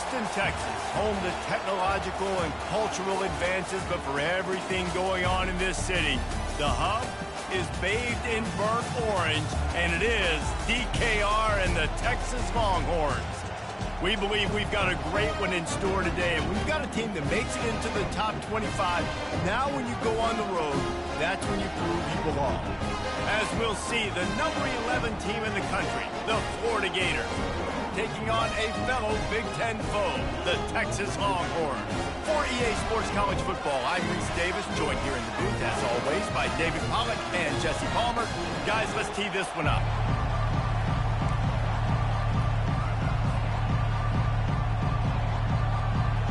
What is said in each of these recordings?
Houston, Texas, home to technological and cultural advances, but for everything going on in this city, the hub is bathed in burnt orange, and it is DKR and the Texas Longhorns. We believe we've got a great one in store today, and we've got a team that makes it into the top 25. Now when you go on the road, that's when you prove you belong. As we'll see, the number 11 team in the country, the Florida Gators, taking on a fellow Big Ten foe, the Texas Longhorns. For EA Sports College Football, I'm Reese Davis, joined here in the booth, as always, by David Pollack and Jesse Palmer. Guys, let's tee this one up.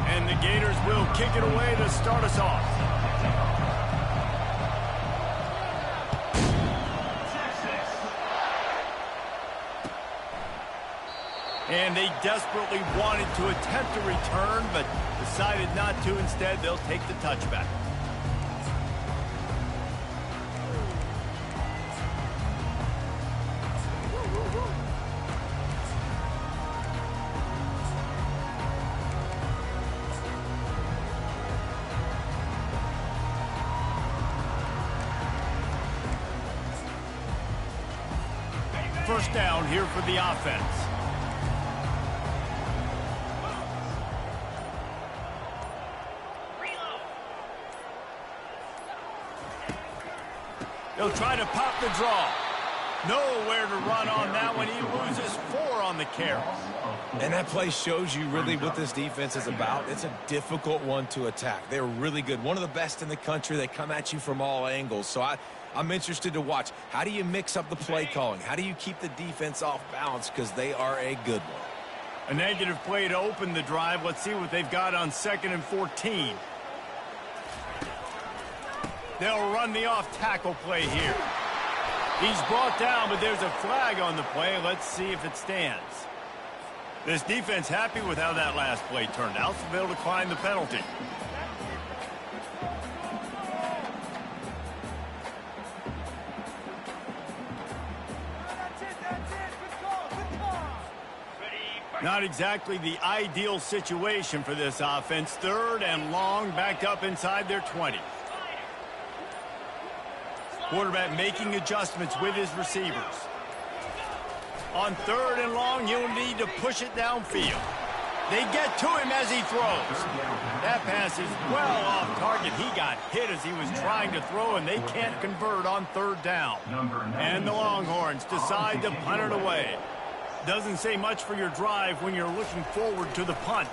And the Gators will kick it away to start us off. And they desperately wanted to attempt a return, but decided not to. Instead, they'll take the touchback. First down here for the offense. He'll try to pop the draw. Nowhere to run on that one. He loses 4 on the carry. And that play shows you really what this defense is about. It's a difficult one to attack. They're really good. One of the best in the country. They come at you from all angles. So I'm interested to watch. How do you mix up the play calling? How do you keep the defense off balance? Because they are a good one. A negative play to open the drive. Let's see what they've got on 2nd and 14. They'll run the off-tackle play here. He's brought down, but there's a flag on the play. Let's see if it stands. This defense happy with how that last play turned out, so they'll decline the penalty. Not exactly the ideal situation for this offense. 3rd and long, backed up inside their 20. Quarterback making adjustments with his receivers. On 3rd and long, he'll need to push it downfield. They get to him as he throws. That pass is well off target. He got hit as he was trying to throw, and they can't convert on 3rd down. And the Longhorns decide to punt it away. Doesn't say much for your drive when you're looking forward to the punt.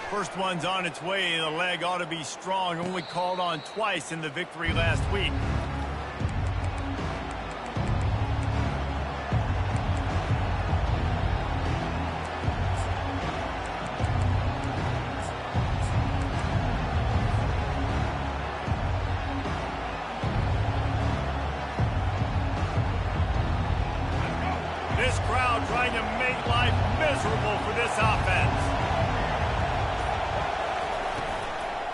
First one's on its way. The leg ought to be strong. Only called on twice in the victory last week. This crowd trying to make life miserable for this offense.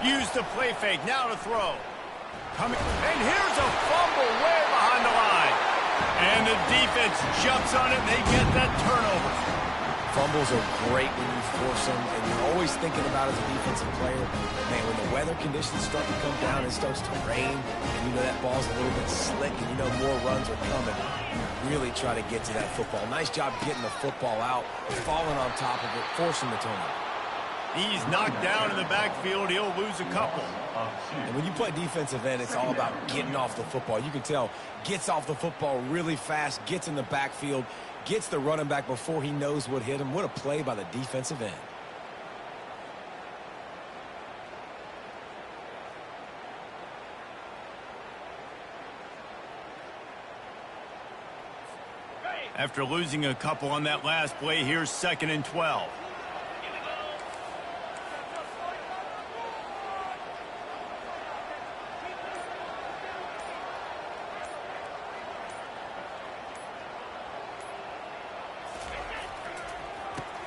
Use the play fake, now to throw. And here's a fumble way behind the line. And the defense jumps on it, and they get that turnover. Fumbles are great when you force them, and you're always thinking about as a defensive player, man, when the weather conditions start to come down, it starts to rain, and you know that ball's a little bit slick, and you know more runs are coming. Really try to get to that football. Nice job getting the football out, falling on top of it, forcing the turnover. He's knocked down in the backfield. He'll lose a couple. And when you play defensive end, it's all about getting off the football. You can tell, gets off the football really fast, gets in the backfield, gets the running back before he knows what hit him. What a play by the defensive end. After losing a couple on that last play, here's 2nd and 12.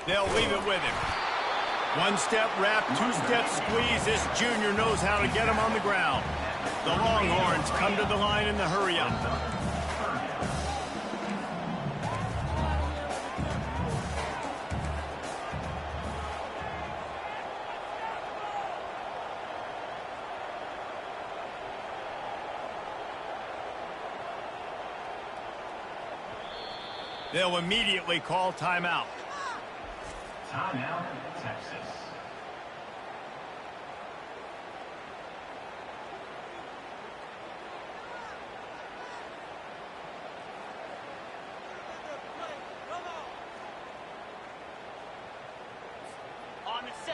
They'll leave it with him. One-step wrap, two-step squeeze. This junior knows how to get him on the ground. The Longhorns come to the line in the hurry-up. They'll immediately call timeout. Timeout, Texas.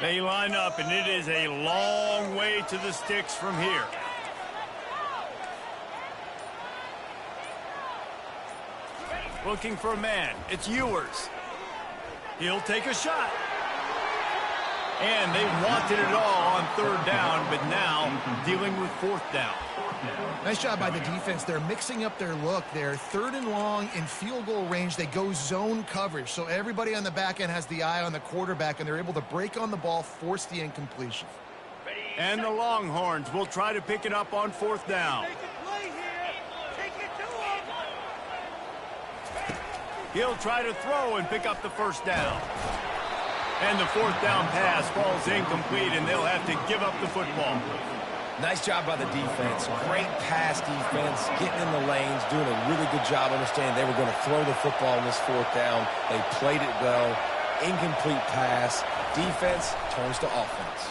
They line up, and it is a long way to the sticks from here. Looking for a man. It's Ewers. He'll take a shot. And they wanted it all on third down, but now dealing with fourth down. Nice job by the defense. They're mixing up their look. They're third and long in field goal range. They go zone coverage. So everybody on the back end has the eye on the quarterback, and they're able to break on the ball, force the incompletion. And the Longhorns will try to pick it up on fourth down. He'll try to throw and pick up the first down. And the fourth down pass falls incomplete, and they'll have to give up the football. Nice job by the defense. Great pass defense, getting in the lanes, doing a really good job understanding they were going to throw the football in this fourth down. They played it well. Incomplete pass. Defense turns to offense.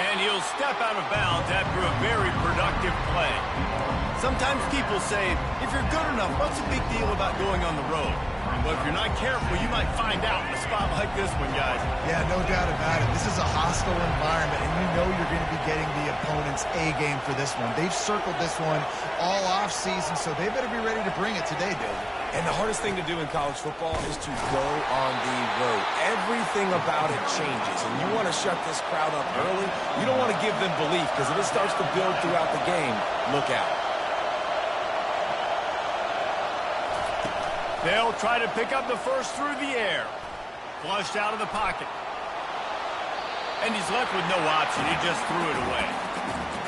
And he'll step out of bounds after a very productive play. Sometimes people say, if you're good enough, what's the big deal about going on the road? But if you're not careful, you might find out in a spot like this one, guys. Yeah, no doubt about it. This is a hostile environment, and you know you're going to be getting the opponent's A game for this one. They've circled this one all offseason, so they better be ready to bring it today, David. And the hardest thing to do in college football is to go on the road. Everything about it changes, and you want to shut this crowd up early. You don't want to give them belief, because if it starts to build throughout the game, look out. They'll try to pick up the first through the air. Flushed out of the pocket. And he's left with no option. He just threw it away.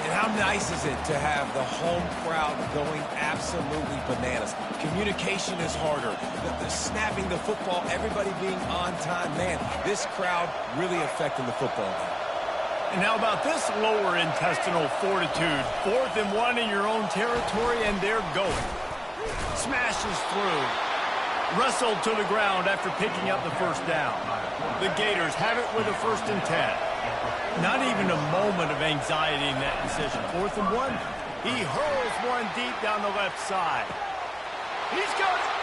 And how nice is it to have the home crowd going absolutely bananas? Communication is harder. The snapping the football, everybody being on time. Man, this crowd really affecting the football game. And how about this lower intestinal fortitude? 4th and 1 in your own territory, and they're going. Smashes through. Wrestled to the ground after picking up the first down. The Gators have it with a 1st and 10. Not even a moment of anxiety in that decision. 4th and 1. He hurls one deep down the left side. He's got it.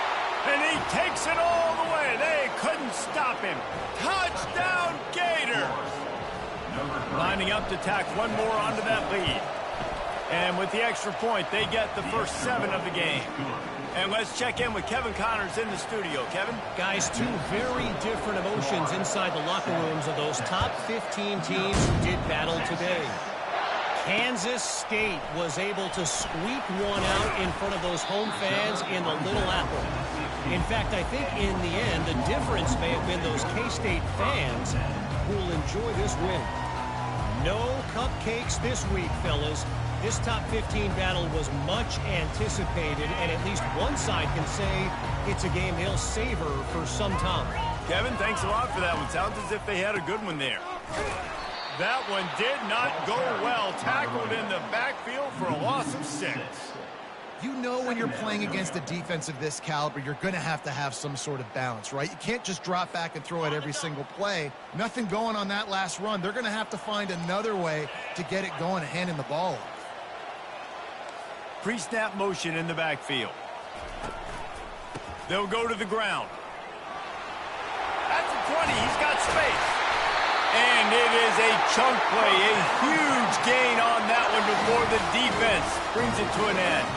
And he takes it all the way. They couldn't stop him. Touchdown, Gators. Lining up to tack one more onto that lead. And with the extra point, they get the first 7 of the game. And let's check in with Kevin Connors in the studio. Kevin? Guys, two very different emotions inside the locker rooms of those top 15 teams who did battle today. Kansas State was able to squeak one out in front of those home fans in the Little Apple. In fact, I think in the end, the difference may have been those K-State fans who will enjoy this win. No cupcakes this week, fellas. This top 15 battle was much anticipated, and at least one side can say it's a game they'll savor for some time. Kevin, thanks a lot for that one. Sounds as if they had a good one there. That one did not go well. Tackled in the backfield for a loss of 6. You know when you're playing against a defense of this caliber, you're going to have some sort of balance, right? You can't just drop back and throw it every single play. Nothing going on that last run. They're going to have to find another way to get it going and handing the ball off. Pre-snap motion in the backfield. They'll go to the ground. At the 20, he's got space. And it is a chunk play, a huge gain on that one before the defense brings it to an end.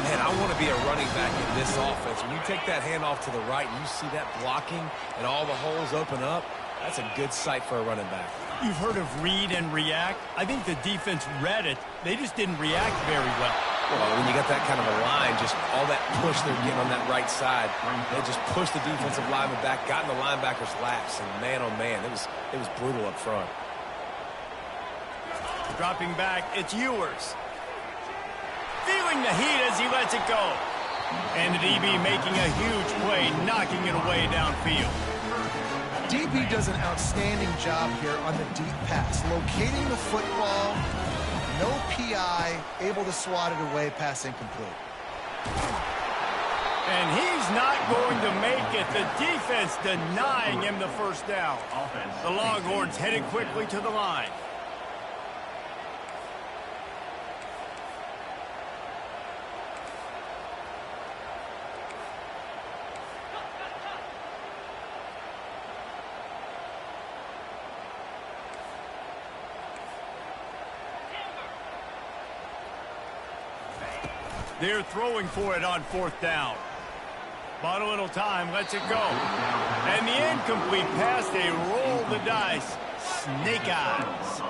Man, I want to be a running back in this offense. When you take that handoff to the right and you see that blocking and all the holes open up, that's a good sight for a running back. You've heard of read and react. I think the defense read it. They just didn't react very well. Well, when you got that kind of a line, just all that push they're getting on that right side, they just pushed the defensive lineman back, got in the linebacker's laps, and man, oh man, it was brutal up front. Dropping back, it's Ewers. Feeling the heat as he lets it go. And the DB making a huge play, knocking it away downfield. DB does an outstanding job here on the deep pass, locating the football. No PI, able to swat it away, pass incomplete. And he's not going to make it. The defense denying him the first down. The Longhorns headed quickly to the line. They're throwing for it on fourth down. Bought a little time, lets it go. And the incomplete pass, they roll the dice. Snake eyes.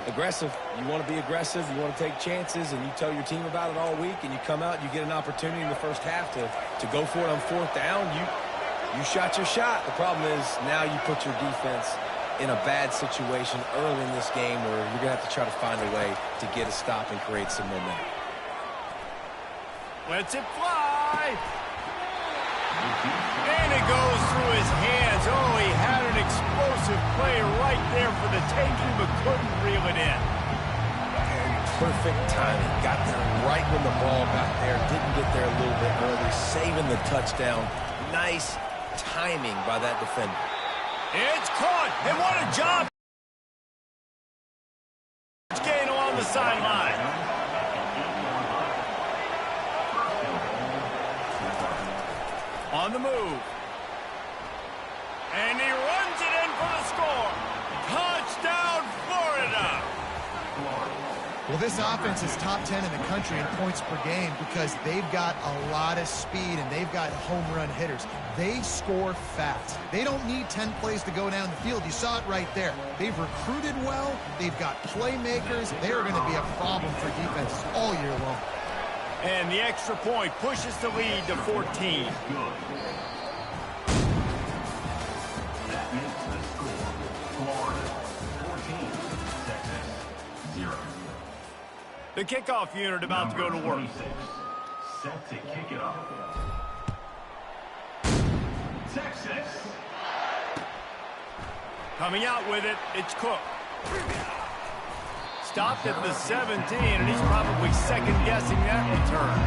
Aggressive. You want to be aggressive. You want to take chances, and you tell your team about it all week, and you come out, you get an opportunity in the first half to go for it on fourth down. You shot your shot. The problem is now you put your defense in a bad situation early in this game where you're going to have to try to find a way to get a stop and create some momentum. Lets it fly. And it goes through his hands. Oh, he had an explosive play right there for the taking, but couldn't reel it in. And perfect timing. Got there right when the ball got there. Didn't get there a little bit early. Saving the touchdown. Nice timing by that defender. It's caught. And what a job. Gain along the sideline. On the move. And he runs it in for the score. Touchdown, Florida. Well, this offense is top 10 in the country in points per game because they've got a lot of speed and they've got home run hitters. They score fast. They don't need 10 plays to go down the field. You saw it right there. They've recruited well. They've got playmakers. They are going to be a problem for defenses all year long. And the extra point pushes the lead to 14. That makes the score Florida 14, Texas 0. The kickoff unit about to go to work. 26, set to kick it off. Texas. Coming out with it, it's Cook. Stopped at the 17, and he's probably second-guessing that return.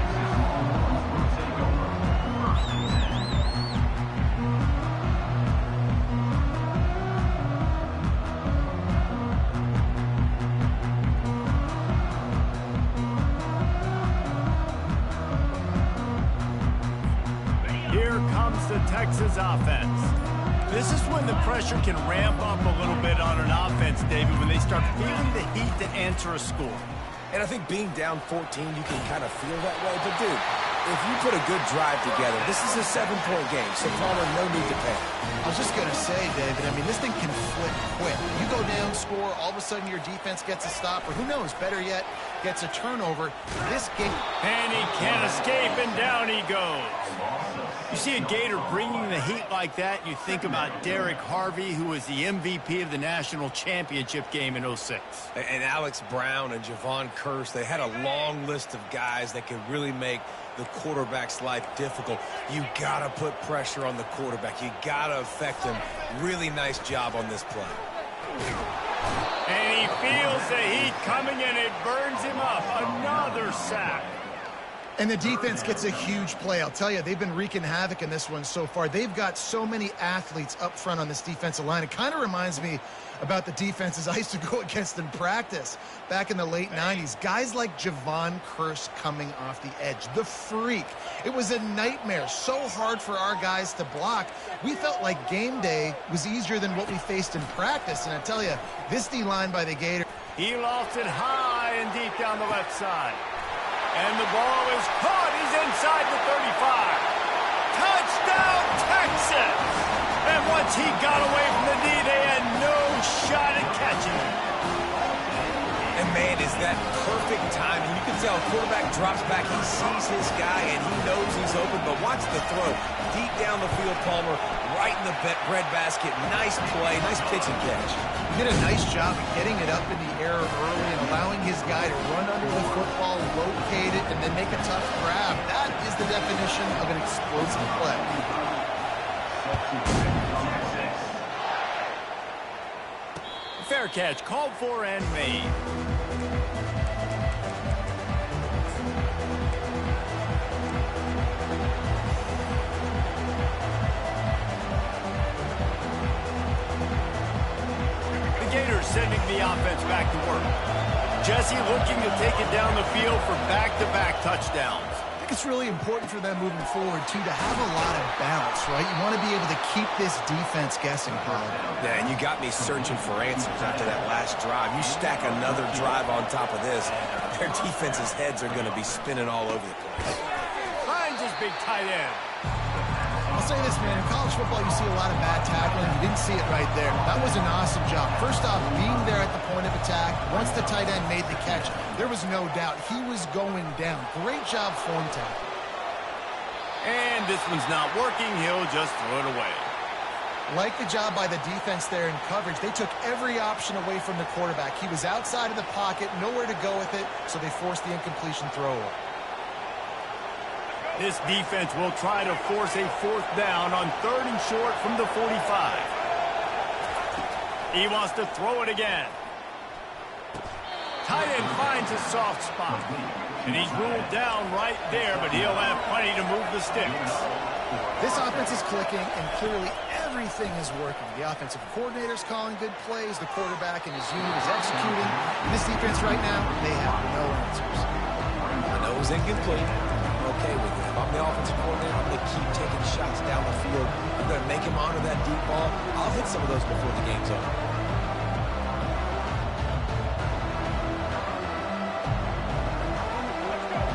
Here comes the Texas offense. This is when the pressure can ramp up a little bit on an offense, David, when they start feeling the heat to answer a score. And I think being down 14, you can kind of feel that way. But, dude, if you put a good drive together, this is a 7-point game, so Palmer, no need to panic. I was just going to say, David, I mean, this thing can flip quick. You go down, score, all of a sudden your defense gets a stop, or who knows, better yet, gets a turnover. This game... And he can't escape, and down he goes. You see a Gator bringing the heat like that, you think about Derek Harvey, who was the MVP of the national championship game in 06. And Alex Brown and Javon Curse, they had a long list of guys that could really make the quarterback's life difficult. You got to put pressure on the quarterback. You got to affect him. Really nice job on this play. And he feels the heat coming, and it burns him up. Another sack. And the defense gets a huge play. I'll tell you, they've been wreaking havoc in this one so far. They've got so many athletes up front on this defensive line. It kind of reminds me about the defenses I used to go against in practice back in the late 90s. Guys like Javon Curse coming off the edge. The freak. It was a nightmare. So hard for our guys to block. We felt like game day was easier than what we faced in practice. And I tell you, this D-line by the Gator. He lofts it high and deep down the left side. And the ball is caught. He's inside the 35. Touchdown, Texas! And once he got away from the knee, they had no shot at catching him. And, man, is that perfect timing. You can tell quarterback drops back. He sees his guy, and he knows he's open. But watch the throw. Deep down the field, Palmer, right in the bread basket. Nice play, nice pitch and catch. He did a nice job of getting it up in the air early and allowing his guy to run under the football, locate it, and then make a tough grab. That is the definition of an explosive play. Fair catch, called for and made. sending the offense back to work. Jesse looking to take it down the field for back-to-back touchdowns. I think it's really important for them moving forward, too, to have a lot of balance, right? You want to be able to keep this defense guessing, Paul. Yeah, and you got me searching for answers after that last drive. You stack another drive on top of this, their defense's heads are going to be spinning all over the place. Finds his big tight end. I'll say this, man. In college football, you see a lot of bad tackling. You didn't see it right there. That was an awesome job. First off, being there at the point of attack. Once the tight end made the catch, there was no doubt he was going down. Great job form tackle. And this one's not working. He'll just throw it away. Like the job by the defense there in coverage. They took every option away from the quarterback. He was outside of the pocket, nowhere to go with it, so they forced the incompletion throw away. This defense will try to force a fourth down on 3rd and short from the 45. He wants to throw it again. Tight end finds a soft spot. And he's ruled down right there, but he'll have plenty to move the sticks. This offense is clicking, and clearly everything is working. The offensive coordinator's calling good plays. The quarterback and his unit is executing. This defense right now, they have no answers. I know it was incomplete. Okay with it. If I'm the offensive coordinator, I'm going to keep taking shots down the field. I'm going to make him honor that deep ball. I'll hit some of those before the game's over.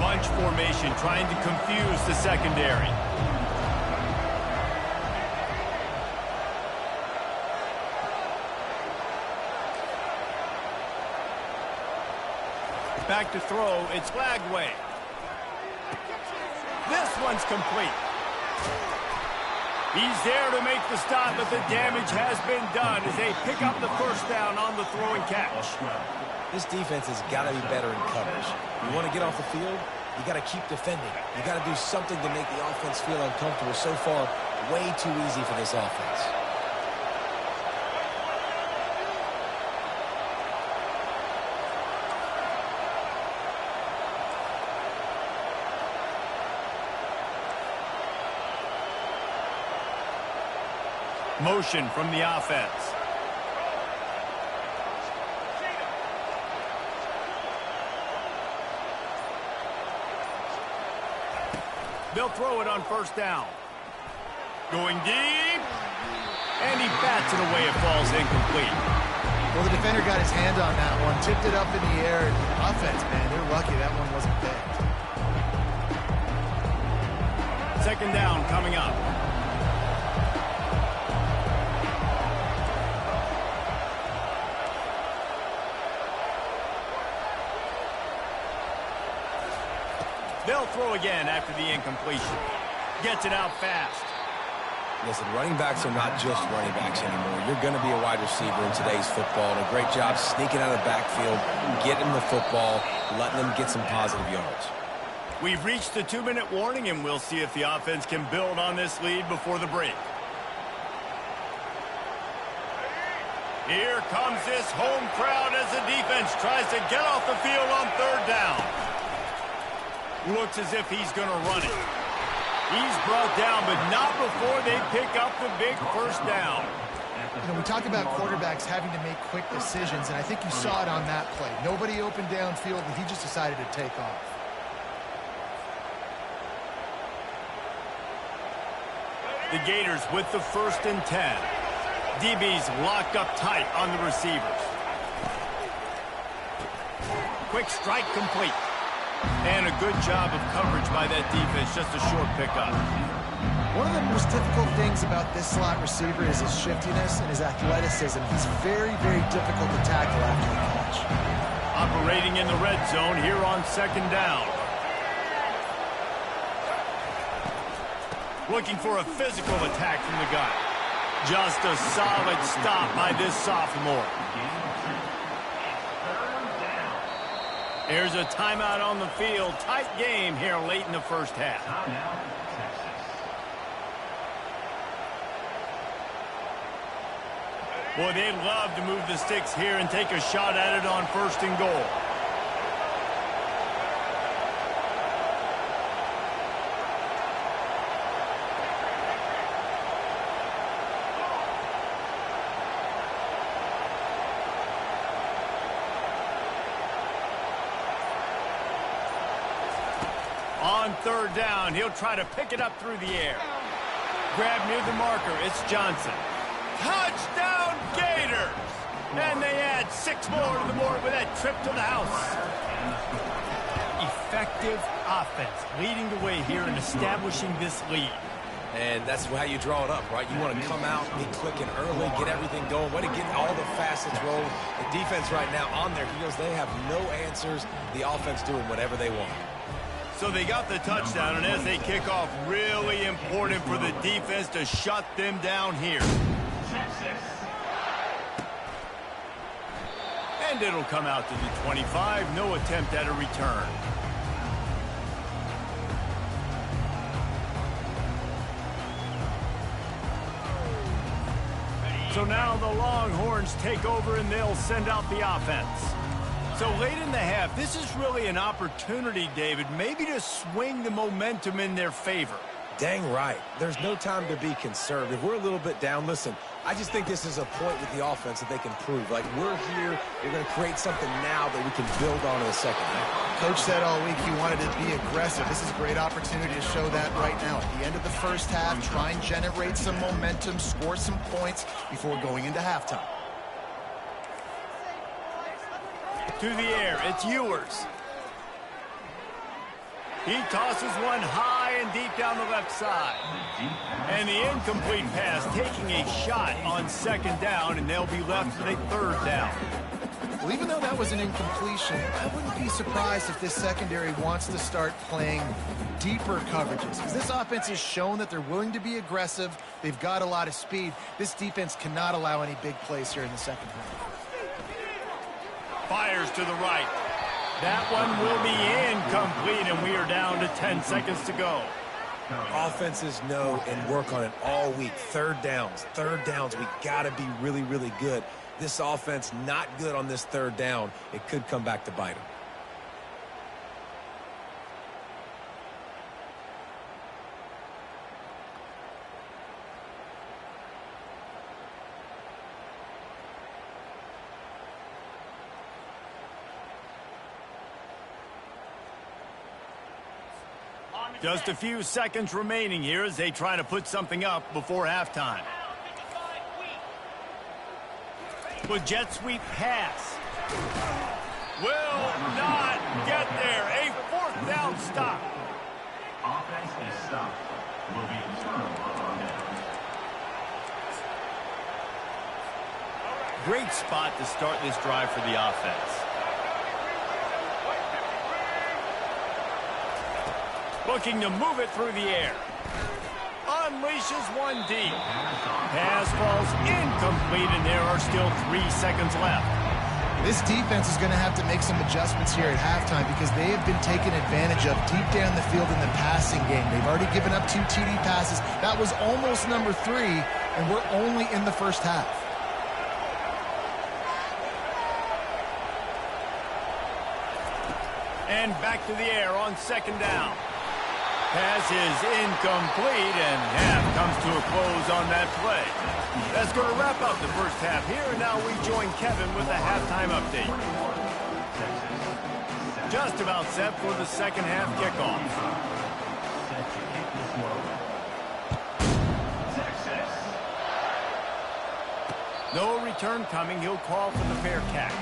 Bunch formation trying to confuse the secondary. Back to throw. It's Flagway. This one's complete. He's there to make the stop, but the damage has been done as they pick up the first down on the throw and catch. This defense has got to be better in coverage. You want to get off the field, you got to keep defending. You got to do something to make the offense feel uncomfortable. So far, way too easy for this offense. Motion from the offense. They'll throw it on first down. Going deep. And he bats it away. It falls incomplete. Well, the defender got his hand on that one, tipped it up in the air. Offense, man, they're lucky that one wasn't picked. Second down coming up. They'll throw again after the incompletion. Gets it out fast. Listen, running backs are not just running backs anymore. You're going to be a wide receiver in today's football. And a great job sneaking out of the backfield, getting the football, letting them get some positive yards. We've reached the 2-minute warning, and we'll see if the offense can build on this lead before the break. Here comes this home crowd as the defense tries to get off the field on third down. Looks as if he's going to run it. He's brought down, but not before they pick up the big first down. You know, we talk about quarterbacks having to make quick decisions, and I think you saw it on that play. Nobody open downfield, and he just decided to take off. The Gators with the 1st and 10. DB's locked up tight on the receivers. Quick strike complete. And a good job of coverage by that defense, just a short pickup. One of the most difficult things about this slot receiver is his shiftiness and his athleticism. He's very, very difficult to tackle after the catch. Operating in the red zone here on second down. Looking for a physical attack from the gun. Just a solid stop by this sophomore. There's a timeout on the field. Tight game here late in the first half. Boy, they'd love to move the sticks here and take a shot at it on 1st and goal. On third down, he'll try to pick it up through the air. Grab near the marker, it's Johnson. Touchdown Gators! And they add 6 more to the board with that trip to the house. Effective offense leading the way here and establishing this lead. And that's how you draw it up, right? You want to come out, be clicking early, get everything going, way to get all the facets rolling. The defense right now on their heels, they have no answers. The offense doing whatever they want. So they got the touchdown, and as they kick off, really important for the defense to shut them down here. And it'll come out to the 25. No attempt at a return. So now the Longhorns take over and they'll send out the offense. So late in the half, this is really an opportunity, David, maybe to swing the momentum in their favor. Dang right. There's no time to be conservative. We're a little bit down. Listen, I just think this is a point with the offense that they can prove. Like, we're here, we're going to create something now that we can build on in the second half. Coach said all week he wanted to be aggressive. This is a great opportunity to show that right now. At the end of the first half, try and generate some momentum, score some points before going into halftime. To the air, it's Ewers. He tosses one high and deep down the left side. And the incomplete pass taking a shot on second down, and they'll be left with a third down. Well, even though that was an incompletion, I wouldn't be surprised if this secondary wants to start playing deeper coverages. Because this offense has shown that they're willing to be aggressive. They've got a lot of speed. This defense cannot allow any big plays here in the second half. Fires to the right. That one will be incomplete, and we are down to 10 seconds to go. Offenses know and work on it all week. Third downs. We got to be really, really good. This offense not good on this third down. It could come back to bite them. Just a few seconds remaining here as they try to put something up before halftime. With jet sweep pass. Will not get there. A fourth down stop. Offense is stopped. Will be a turnover on down. Great spot to start this drive for the offense. Looking to move it through the air. Unleashes one deep. Pass falls incomplete, and there are still 3 seconds left. This defense is going to have to make some adjustments here at halftime because they have been taken advantage of deep down the field in the passing game. They've already given up 2 TD passes. That was almost number 3, and we're only in the first half. And back to the air on second down. Pass is incomplete, and half comes to a close on that play. That's going to wrap up the first half here, and now we join Kevin with a halftime update. Just about set for the second half kickoff. No return coming. He'll call for the fair catch.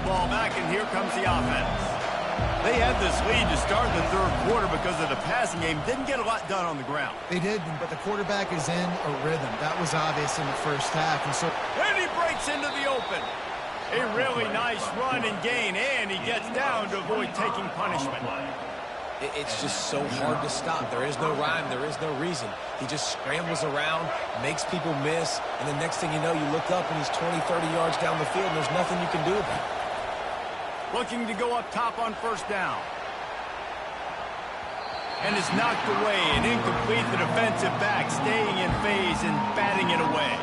Ball back, and here comes the offense. They had this lead to start the third quarter because of the passing game. Didn't get a lot done on the ground. They did, but the quarterback is in a rhythm. That was obvious in the first half. And he breaks into the open. A really nice run and gain, and he gets down to avoid taking punishment. It's just so hard to stop. There is no rhyme. There is no reason. He just scrambles around, makes people miss, and the next thing you know, you look up and he's 20, 30 yards down the field, and there's nothing you can do about it. Looking to go up top on first down. And it's knocked away and incomplete. The defensive back staying in phase and batting it away.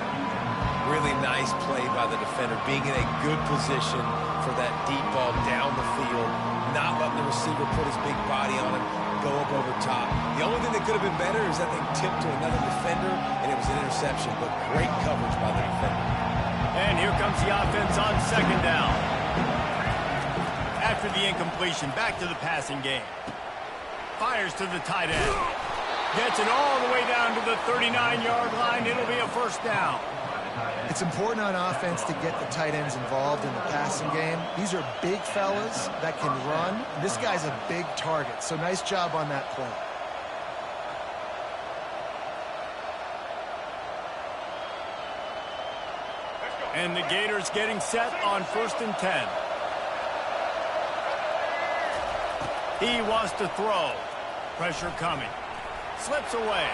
Really nice play by the defender, being in a good position for that deep ball down the field, not letting the receiver put his big body on him, go up over top. The only thing that could have been better is that thing tipped to another defender, and it was an interception, but great coverage by the defender. And here comes the offense on second down. After the incompletion, back to the passing game. Fires to the tight end. Gets it all the way down to the 39-yard line. It'll be a first down. It's important on offense to get the tight ends involved in the passing game. These are big fellas that can run. This guy's a big target, so nice job on that play. And the Gators getting set on 1st and 10. He wants to throw. Pressure coming. Slips away.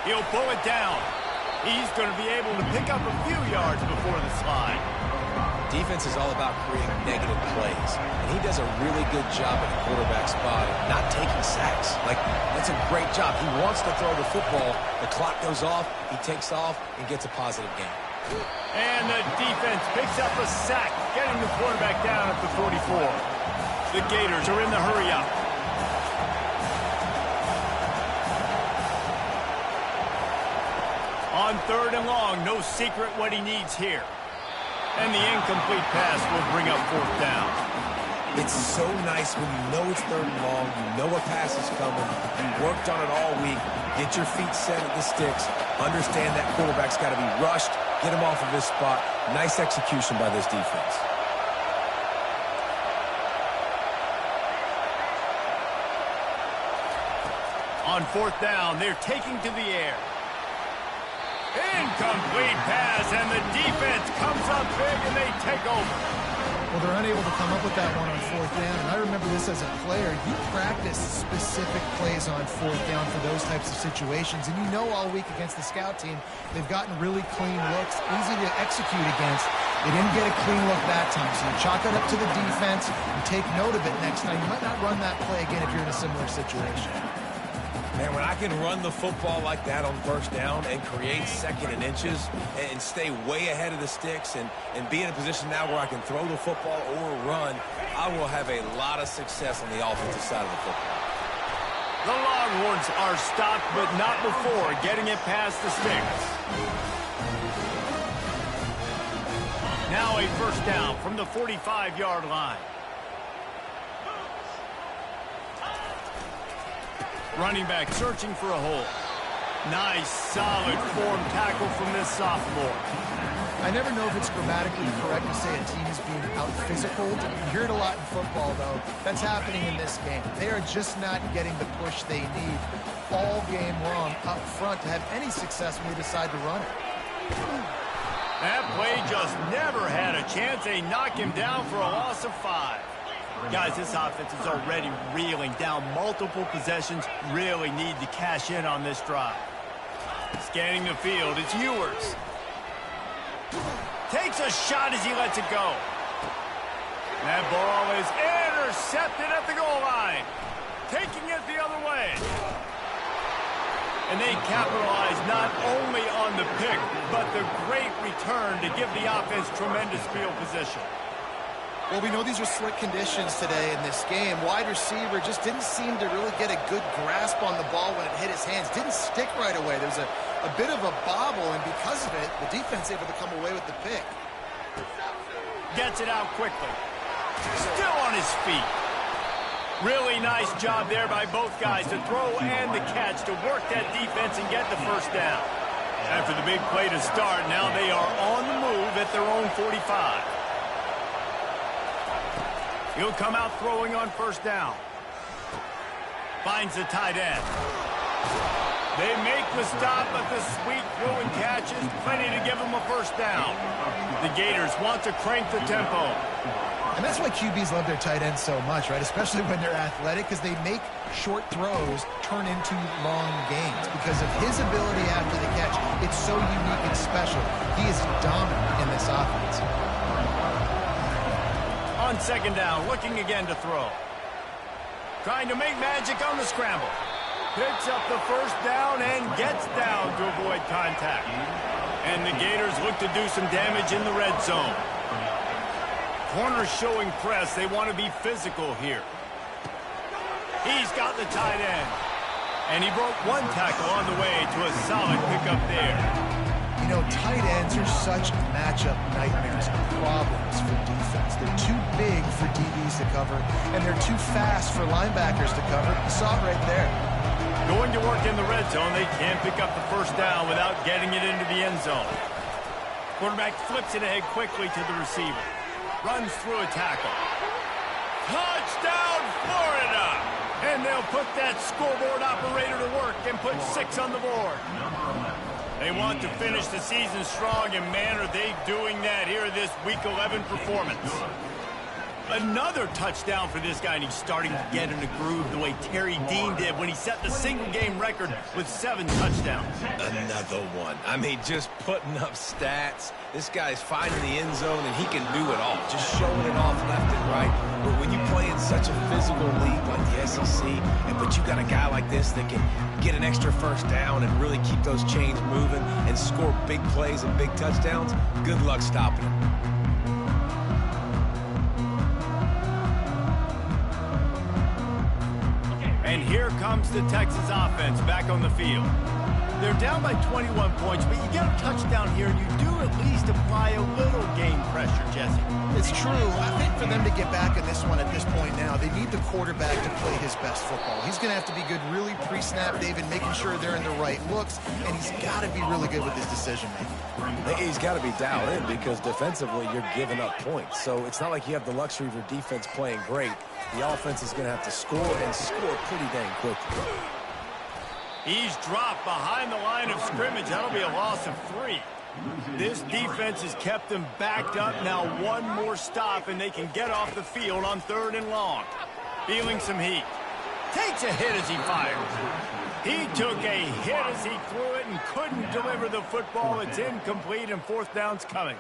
He'll pull it down. He's going to be able to pick up a few yards before the slide. Defense is all about creating negative plays, and he does a really good job at the quarterback spot of not taking sacks. Like, that's a great job. He wants to throw the football. The clock goes off. He takes off and gets a positive gain. And the defense picks up a sack, getting the quarterback down at the 44. The Gators are in the hurry-up. On 3rd and long, no secret what he needs here. And the incomplete pass will bring up 4th down. It's so nice when you know it's 3rd and long, you know a pass is coming, you worked on it all week, get your feet set at the sticks, understand that quarterback's got to be rushed, get him off of his spot. Nice execution by this defense. On 4th down, they're taking to the air. Incomplete pass, and the defense comes up big, and they take over. Well, they're unable to come up with that one on 4th down, and I remember this as a player. You practice specific plays on 4th down for those types of situations, and you know all week against the scout team, they've gotten really clean looks, easy to execute against. They didn't get a clean look that time, so you chalk it up to the defense and take note of it next time. You might not run that play again if you're in a similar situation. Man, when I can run the football like that on 1st down and create 2nd and inches and stay way ahead of the sticks and be in a position now where I can throw the football or run, I will have a lot of success on the offensive side of the football. The Longhorns are stopped, but not before getting it past the sticks. Now a first down from the 45-yard line. Running back searching for a hole. Nice, solid form tackle from this sophomore. I never know if it's grammatically correct to say a team is being out-physicaled. You hear it a lot in football, though. That's happening in this game. They are just not getting the push they need all game long up front to have any success when they decide to run it. That play just never had a chance. They knock him down for a loss of 5. Guys, this offense is already reeling down multiple possessions. Really need to cash in on this drive. Scanning the field, it's Ewers. Takes a shot as he lets it go. That ball is intercepted at the goal line. Taking it the other way. And they capitalize not only on the pick, but the great return to give the offense tremendous field position. Well, we know these are slick conditions today in this game. Wide receiver just didn't seem to really get a good grasp on the ball when it hit his hands. Didn't stick right away. There's a bit of a bobble, and because of it, the defense able to come away with the pick. Gets it out quickly. Still on his feet. Really nice job there by both guys to throw and the catch to work that defense and get the first down. After the big play to start, now they are on the move at their own 45. He'll come out throwing on first down. Finds the tight end. They make the stop, but the sweet throw and catch is plenty to give them a first down. The Gators want to crank the tempo. And that's why QBs love their tight ends so much, right? Especially when they're athletic, because they make short throws turn into long gains. Because of his ability after the catch, it's so unique and special. He is dominant in this offense. On second down, looking again to throw. Trying to make magic on the scramble. Picks up the first down and gets down to avoid contact. And the Gators look to do some damage in the red zone. Corners showing press. They want to be physical here. He's got the tight end. And he broke one tackle on the way to a solid pickup there. You know, tight ends are such matchup nightmares and problems for defense. They're too big for DBs to cover, and they're too fast for linebackers to cover. You saw it right there. Going to work in the red zone, they can't pick up the first down without getting it into the end zone. Quarterback flips it ahead quickly to the receiver. Runs through a tackle. Touchdown, Florida! And they'll put that scoreboard operator to work and put 6 on the board. They want to finish the season strong, and man, are they doing that here in this Week 11 performance. Another touchdown for this guy, and he's starting to get in a groove the way Terry Dean did when he set the single-game record with 7 touchdowns. Another one. I mean, just putting up stats. This guy's finding the end zone, and he can do it all. Just showing it off left and right. But when you play in such a physical league like the SEC, but you got a guy like this that can get an extra first down and really keep those chains moving and score big plays and big touchdowns, good luck stopping him. And here comes the Texas offense back on the field. They're down by 21 points, but you get a touchdown here, and you do at least apply a little game pressure, Jesse. It's true. I think for them to get back in this one at this point now, they need the quarterback to play his best football. He's going to have to be good really pre-snap, David, making sure they're in the right looks, and he's got to be really good with his decision-making. He's got to be dialed in because defensively you're giving up points. So it's not like you have the luxury of your defense playing great. The offense is going to have to score and score pretty dang quickly. He's dropped behind the line of scrimmage. That'll be a loss of 3. This defense has kept them backed up. Now one more stop, and they can get off the field on 3rd and long. Feeling some heat. Takes a hit as he fires. He took a hit as he threw it and couldn't deliver the football. It's incomplete, and 4th down's coming.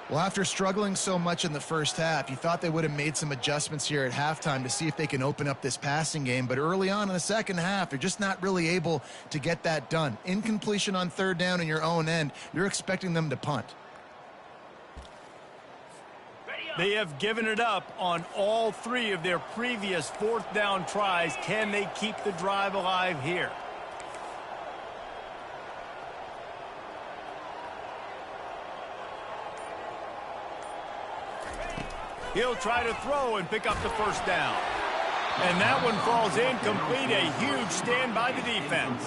Well, after struggling so much in the first half, you thought they would have made some adjustments here at halftime to see if they can open up this passing game. But early on in the second half, they're just not really able to get that done. Incompletion on 3rd down in your own end, you're expecting them to punt. They have given it up on all 3 of their previous 4th down tries. Can they keep the drive alive here? He'll try to throw and pick up the first down. And that one falls incomplete. A huge stand by the defense.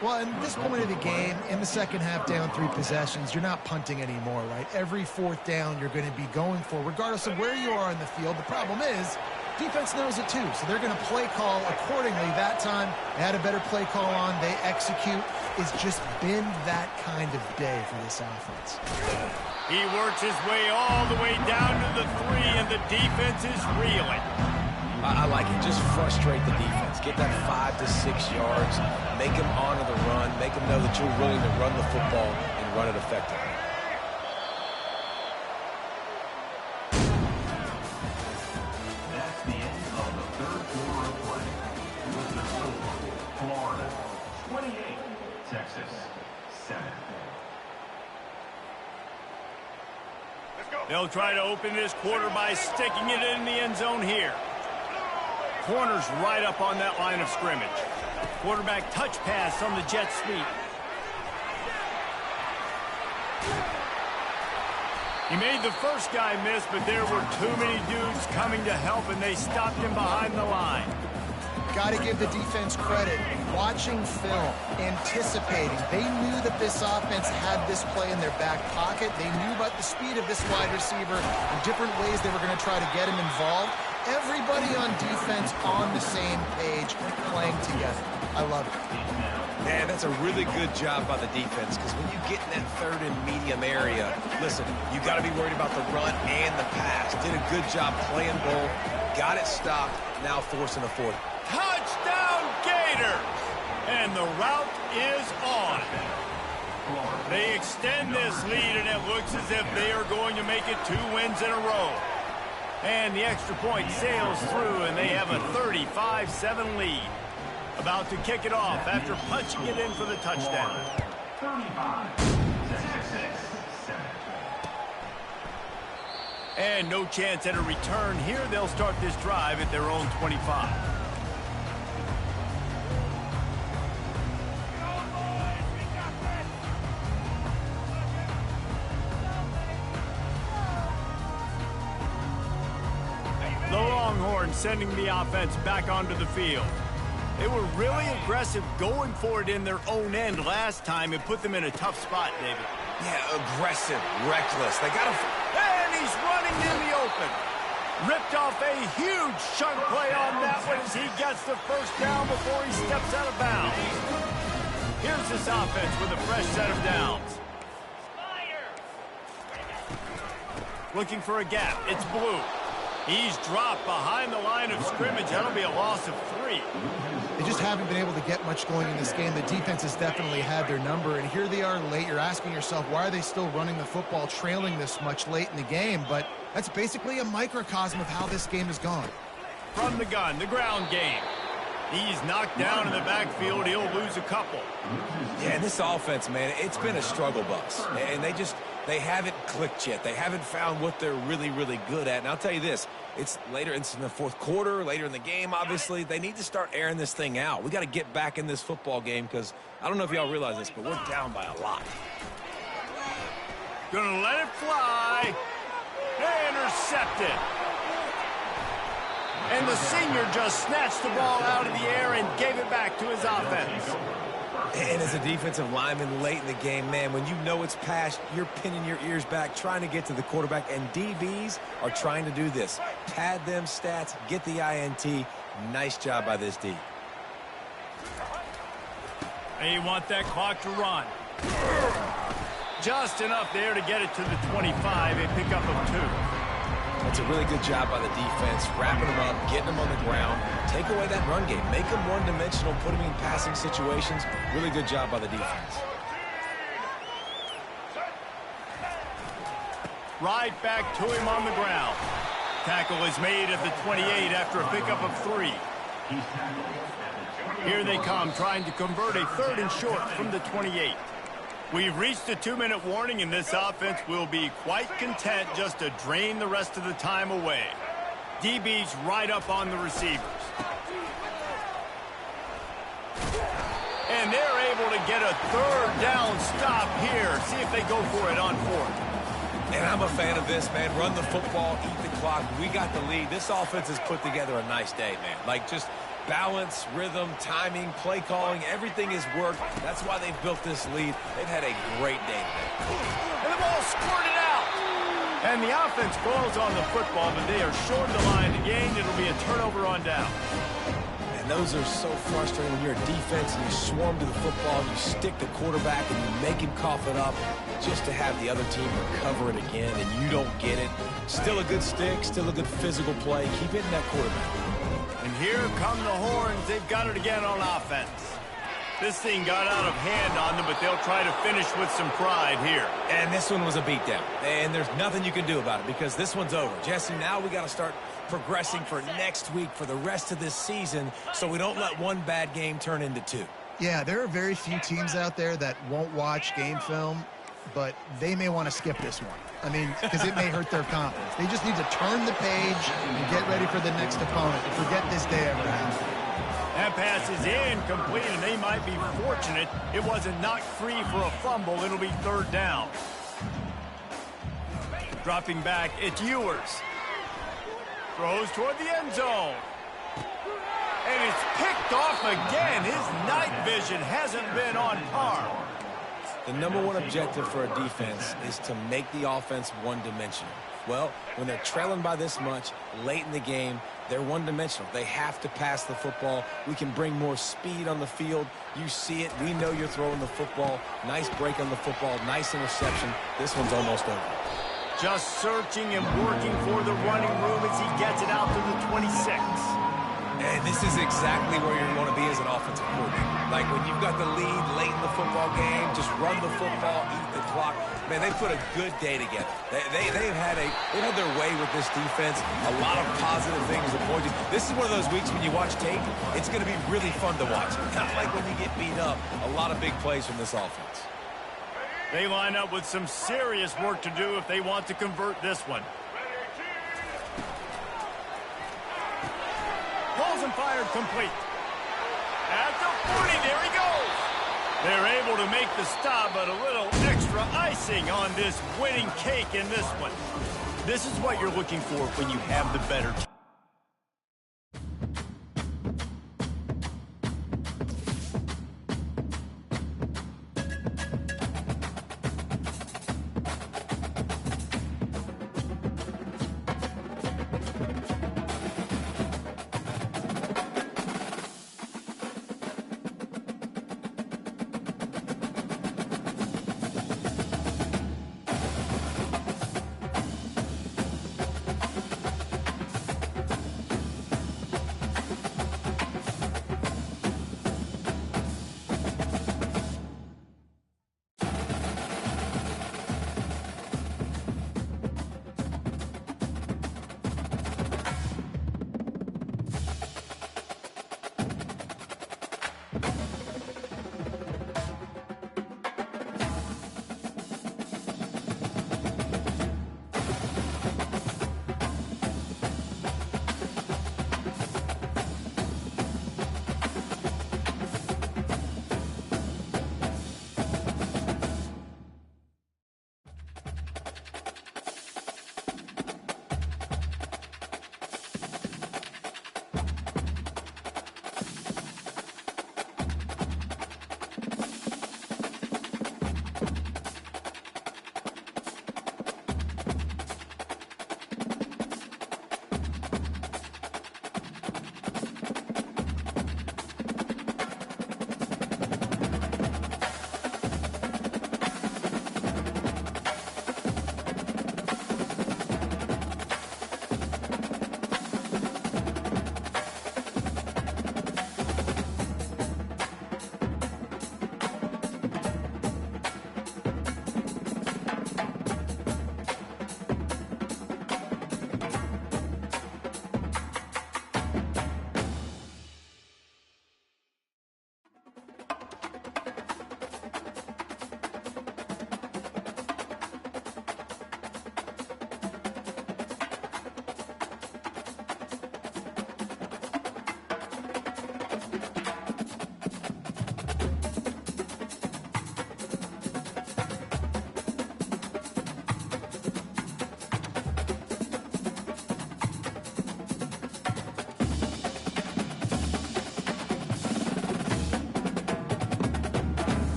Well, at this point of the game, in the second half, down 3 possessions, you're not punting anymore, right? Every 4th down you're going to be going for, regardless of where you are in the field. The problem is, defense knows it too, so they're going to play call accordingly. That time, they had a better play call on. They execute. It's just been that kind of day for this offense. He works his way all the way down to the 3, and the defense is reeling. I like it. Just frustrate the defense. Get that 5 to 6 yards. Make them honor the run. Make them know that you're willing to run the football and run it effectively. That's the end of the 3rd quarter of play. With the score, Florida 28, Texas 7. They'll try to open this quarter by sticking it in the end zone here. Corner's right up on that line of scrimmage. Quarterback touch pass on the jet sweep. He made the first guy miss, but there were too many dudes coming to help, and they stopped him behind the line. Got to give the defense credit. Watching film, anticipating. They knew that this offense had this play in their back pocket. They knew about the speed of this wide receiver and different ways they were going to try to get him involved. Everybody on defense on the same page, playing together. I love it. Man, that's a really good job by the defense because when you get in that 3rd and medium area, listen, you got to be worried about the run and the pass. Did a good job playing both. Got it stopped. Now forcing a 4th. Touchdown, Gator! And the route is on. They extend this lead, and it looks as if they are going to make it 2 wins in a row. And the extra point sails through, and they have a 35-7 lead. About to kick it off after punching it in for the touchdown. 35, Texas 7. And no chance at a return here. They'll start this drive at their own 25. and sending the offense back onto the field. They were really aggressive going for it in their own end last time and put them in a tough spot, David. Yeah, aggressive, reckless. They got to... And he's running in the open. Ripped off a huge chunk play on that one as he gets the first down before he steps out of bounds. Here's this offense with a fresh set of downs. Looking for a gap. It's Blue. He's dropped behind the line of scrimmage. That'll be a loss of 3. They just haven't been able to get much going in this game. The defense has definitely had their number, and here they are late. You're asking yourself, why are they still running the football, trailing this much late in the game? But that's basically a microcosm of how this game has gone. From the gun, the ground game. He's knocked down in the backfield. He'll lose a couple. Yeah, and this offense, man, it's been a struggle bus. And they haven't clicked yet. They haven't found what they're really, really good at. And I'll tell you this, it's in the fourth quarter, later in the game, obviously. They need to start airing this thing out. We got to get back in this football game because I don't know if y'all realize this, but we're down by a lot. Gonna let it fly. Intercepted. And the senior just snatched the ball out of the air and gave it back to his offense. And as a defensive lineman late in the game, man, when you know it's past, you're pinning your ears back, trying to get to the quarterback, and DBs are trying to do this. Pad them stats, get the INT. Nice job by this D. They want that clock to run. Just enough there to get it to the 25, a pickup of 2. That's a really good job by the defense, wrapping them up, getting them on the ground. Take away that run game. Make them one-dimensional, put them in passing situations. Really good job by the defense. Right back to him on the ground. Tackle is made at the 28 after a pickup of 3. Here they come, trying to convert a 3rd and short from the 28. We've reached a 2-minute warning, and this offense will be quite content just to drain the rest of the time away. DB's right up on the receivers. And they're able to get a 3rd down stop here. See if they go for it on 4th. And I'm a fan of this, man. Run the football, eat the clock. We got the lead. This offense has put together a nice day, man. Like, just balance, rhythm, timing, play calling, everything has worked. That's why they've built this lead. They've had a great day today. And the ball squirted out. And the offense falls on the football, but they are short of the line to gain. It'll be a turnover on down. And those are so frustrating when you're a defense and you swarm to the football, you stick the quarterback and you make him cough it up just to have the other team recover it again, and you don't get it. Still a good stick, still a good physical play. Keep hitting that quarterback. And here come the horns. They've got it again on offense. This thing got out of hand on them, but they'll try to finish with some pride here. And this one was a beatdown. And there's nothing you can do about it because this one's over. Jesse, now we got to start progressing for next week for the rest of this season so we don't let one bad game turn into 2. Yeah, there are very few teams out there that won't watch game film, but they may want to skip this one. I mean, because it may hurt their confidence. They just need to turn the page and get ready for the next opponent and forget this day ever happened. That pass is incomplete, and they might be fortunate it wasn't knocked free for a fumble. It'll be 3rd down. Dropping back, it's Ewers. Throws toward the end zone. And it's picked off again. His night vision hasn't been on par. The number one objective for a defense is to make the offense one-dimensional. Well, when they're trailing by this much, late in the game, they're one-dimensional. They have to pass the football. We can bring more speed on the field. You see it. We know you're throwing the football. Nice break on the football. Nice interception. This one's almost over. Just searching and working for the running room as he gets it out to the 26. And this is exactly where you want to be as an offensive coordinator. Like when you've got the lead late in the football game, just run the football, eat the clock. Man, they put a good day together. They've had their way with this defense. A lot of positive things to point to. This is one of those weeks when you watch tape, it's going to be really fun to watch. Not like when you get beat up. A lot of big plays from this offense. They line up with some serious work to do if they want to convert this one. Balls and fired complete. At the 40, there he goes. They're able to make the stop, but a little extra icing on this winning cake in this one. This is what you're looking for when you have the better team.